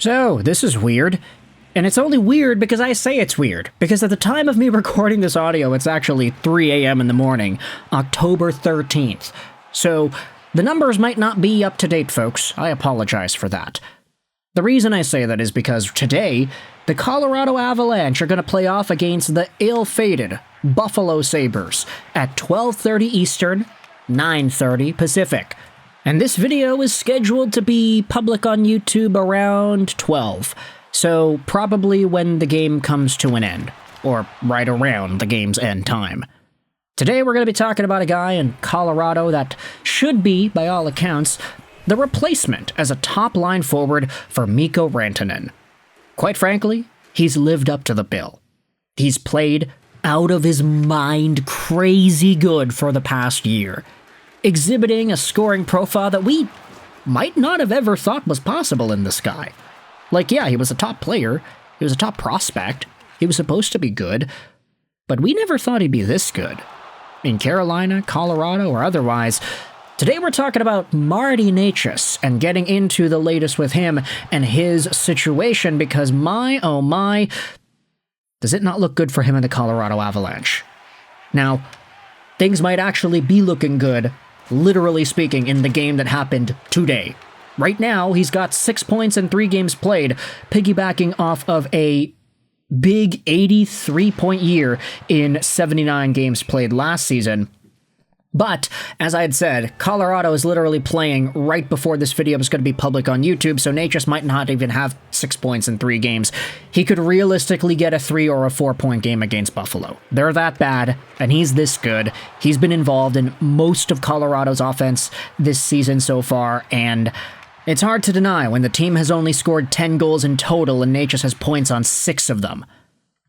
So, this is weird. And it's only weird because I say it's weird. Because at the time of me recording this audio, it's actually 3 a.m. in the morning, October 13th. So, the numbers might not be up to date, folks. I apologize for that. The reason I say that is because today, the Colorado Avalanche are going to play off against the ill-fated Buffalo Sabres at 12:30 Eastern, 9:30 Pacific. And this video is scheduled to be public on YouTube around 12, so probably when the game comes to an end, or right around the game's end time. Today we're going to be talking about a guy in Colorado that should be, by all accounts, the replacement as a top-line forward for Mikko Rantanen. Quite frankly, he's lived up to the bill. He's played out of his mind crazy good for the past year, exhibiting a scoring profile that we might not have ever thought was possible in this guy. Like, yeah, he was a top player, he was a top prospect, he was supposed to be good, but we never thought he'd be this good. In Carolina, Colorado, or otherwise. Today we're talking about Martin Necas and getting into the latest with him and his situation because my, oh my, does it not look good for him in the Colorado Avalanche. Now, things might actually be looking good, literally speaking, in the game that happened today. Right now, he's got 6 points in 3 games played, piggybacking off of a big 83-point year in 79 games played last season. But, as I had said, Colorado is literally playing right before this video is going to be public on YouTube, so Necas might not even have 6 points in 3 games. He could realistically get a 3 or a 4-point game against Buffalo. They're that bad, and he's this good. He's been involved in most of Colorado's offense this season so far, and it's hard to deny when the team has only scored 10 goals in total and Necas has points on 6 of them.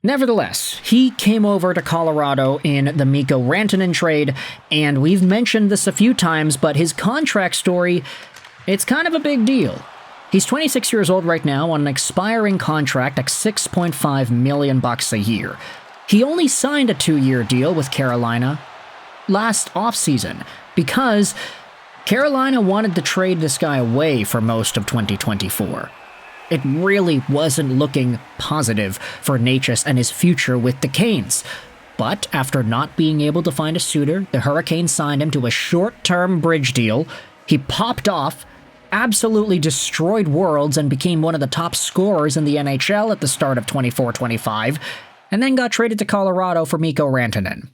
Nevertheless, he came over to Colorado in the Mikko Rantanen trade, and we've mentioned this a few times, but his contract story, it's kind of a big deal. He's 26 years old right now on an expiring contract at $6.5 million a year. He only signed a 2-year deal with Carolina last offseason because Carolina wanted to trade this guy away for most of 2024. It really wasn't looking positive for Necas and his future with the Canes. But after not being able to find a suitor, the Hurricanes signed him to a short-term bridge deal. He popped off, absolutely destroyed worlds, and became one of the top scorers in the NHL at the start of 24-25, and then got traded to Colorado for Mikko Rantanen.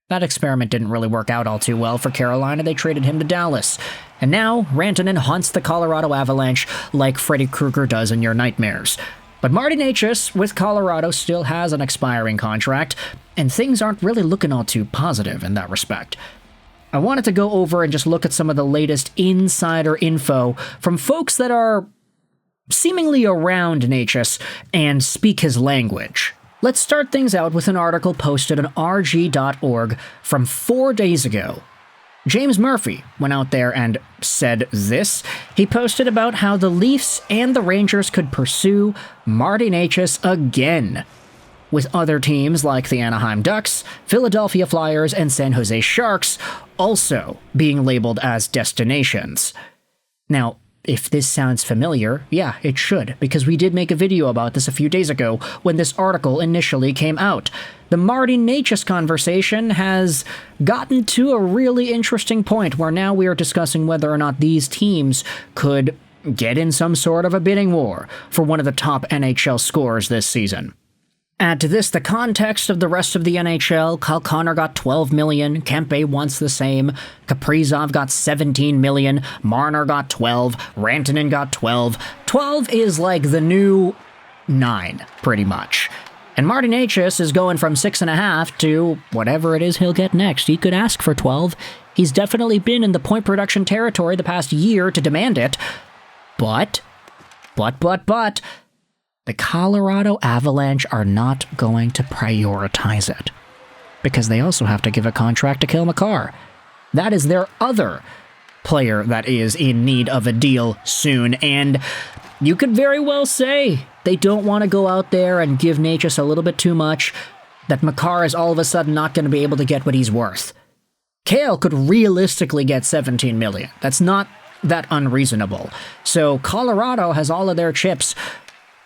That experiment didn't really work out all too well for Carolina. They traded him to Dallas. And now, Rantanen haunts the Colorado Avalanche like Freddy Krueger does in your nightmares. But Martin Necas with Colorado still has an expiring contract, and things aren't really looking all too positive in that respect. I wanted to go over and just look at some of the latest insider info from folks that are seemingly around Necas and speak his language. Let's start things out with an article posted on rg.org from 4 days ago. James Murphy went out there and said this. He posted about how the Leafs and the Rangers could pursue Martin Necas again, with other teams like the Anaheim Ducks, Philadelphia Flyers, and San Jose Sharks also being labeled as destinations. Now, if this sounds familiar, yeah, it should, because we did make a video about this a few days ago when this article initially came out. The Martin Necas conversation has gotten to a really interesting point where now we are discussing whether or not these teams could get in some sort of a bidding war for one of the top NHL scorers this season. Add to this the context of the rest of the NHL. Kyle Connor got $12 million, Kempe wants the same, Kaprizov got $17 million, Marner got $12, Rantanen got $12. 12 is like the new 9, pretty much. And Martin Necas is going from 6.5 to whatever it is he'll get next. He could ask for 12. He's definitely been in the point production territory the past year to demand it. But, the Colorado Avalanche are not going to prioritize it, because they also have to give a contract to Cale Makar. That is their other player that is in need of a deal soon, and you could very well say they don't want to go out there and give Necas a little bit too much, that Makar is all of a sudden not going to be able to get what he's worth. Cale could realistically get $17 million. That's not that unreasonable. So Colorado has all of their chips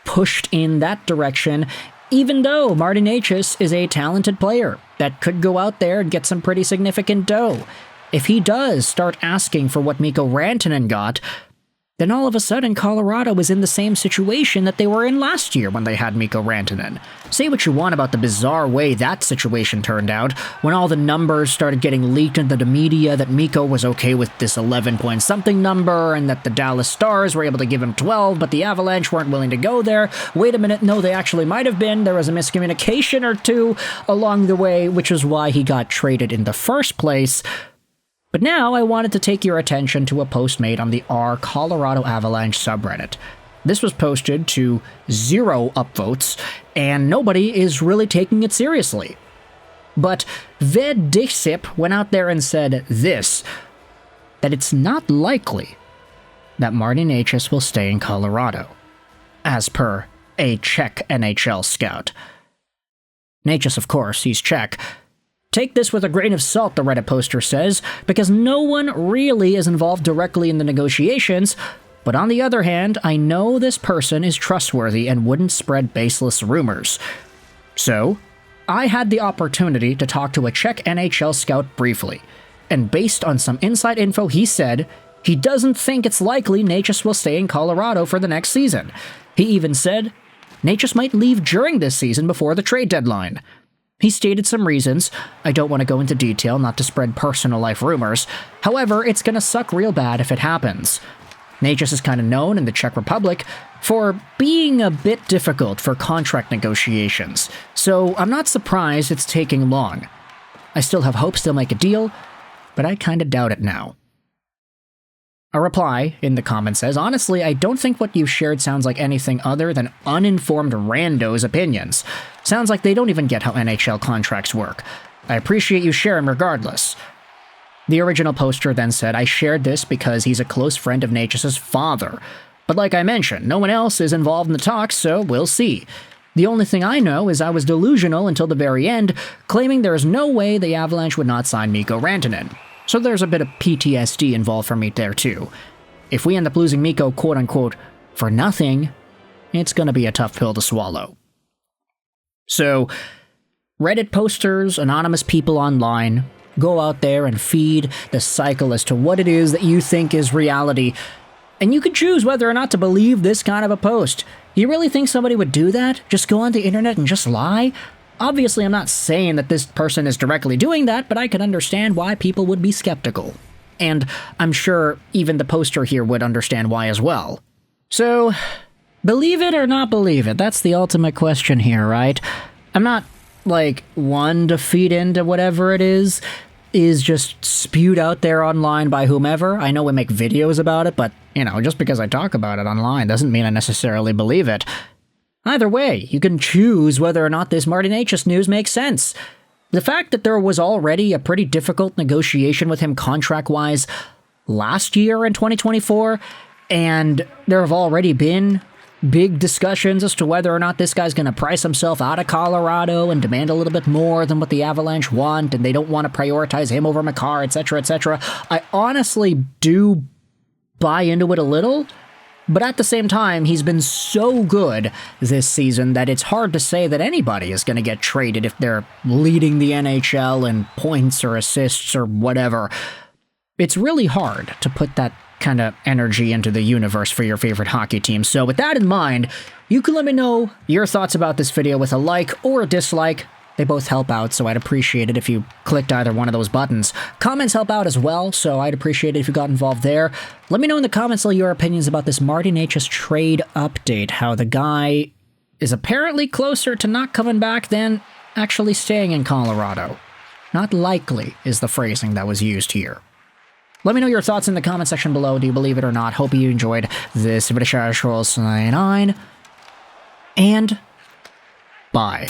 pushed in that direction, even though Martin Necas is a talented player that could go out there and get some pretty significant dough. If he does start asking for what Mikko Rantanen got, then all of a sudden Colorado is in the same situation that they were in last year when they had Mikko Rantanen. Say what you want about the bizarre way that situation turned out, when all the numbers started getting leaked into the media that Mikko was okay with this 11-point-something number, and that the Dallas Stars were able to give him 12, but the Avalanche weren't willing to go there. Wait a minute, no, they actually might have been. There was a miscommunication or two along the way, which is why he got traded in the first place. But now I wanted to take your attention to a post made on the Colorado Avalanche subreddit. This was posted to 0 upvotes, and nobody is really taking it seriously. But Ved Dixip went out there and said this, that it's not likely that Martin Necas will stay in Colorado, as per a Czech NHL scout. Necas, of course, he's Czech. Take this with a grain of salt, the Reddit poster says, because no one really is involved directly in the negotiations, but on the other hand, I know this person is trustworthy and wouldn't spread baseless rumors. So, I had the opportunity to talk to a Czech NHL scout briefly, and based on some inside info, he said he doesn't think it's likely Necas will stay in Colorado for the next season. He even said Necas might leave during this season before the trade deadline. He stated some reasons. I don't want to go into detail, not to spread personal life rumors. However, it's gonna suck real bad if it happens. Necas is kind of known in the Czech Republic for being a bit difficult for contract negotiations, so I'm not surprised it's taking long. I still have hopes they'll make a deal, but I kinda doubt it now. A reply in the comment says, honestly, I don't think what you shared sounds like anything other than uninformed randos' opinions. Sounds like they don't even get how NHL contracts work. I appreciate you sharing regardless. The original poster then said, I shared this because he's a close friend of Necas' father. But like I mentioned, no one else is involved in the talks, so we'll see. The only thing I know is I was delusional until the very end, claiming there is no way the Avalanche would not sign Mikko Rantanen. So there's a bit of PTSD involved for me there too. If we end up losing Mikko, quote-unquote, for nothing, it's gonna be a tough pill to swallow. So, Reddit posters, anonymous people online, go out there and feed the cycle as to what it is that you think is reality, and you can choose whether or not to believe this kind of a post. You really think somebody would do that? Just go on the internet and just lie? Obviously, I'm not saying that this person is directly doing that, but I can understand why people would be skeptical. And I'm sure even the poster here would understand why as well. So, believe it or not believe it, that's the ultimate question here, right? I'm not, one to feed into whatever it is just spewed out there online by whomever. I know we make videos about it, but, just because I talk about it online doesn't mean I necessarily believe it. Either way, you can choose whether or not this Martin Necas news makes sense. The fact that there was already a pretty difficult negotiation with him contract-wise last year in 2024, and there have already been big discussions as to whether or not this guy's going to price himself out of Colorado and demand a little bit more than what the Avalanche want, and they don't want to prioritize him over Makar, etc., etc. I honestly do buy into it a little. But at the same time, he's been so good this season that it's hard to say that anybody is going to get traded if they're leading the NHL in points or assists or whatever. It's really hard to put that kind of energy into the universe for your favorite hockey team. So with that in mind, you can let me know your thoughts about this video with a like or a dislike. They both help out, so I'd appreciate it if you clicked either one of those buttons. Comments help out as well, so I'd appreciate it if you got involved there. Let me know in the comments all your opinions about this Martin Necas trade update, how the guy is apparently closer to not coming back than actually staying in Colorado. Not likely is the phrasing that was used here. Let me know your thoughts in the comment section below. Do you believe it or not? Hope you enjoyed this video. And bye.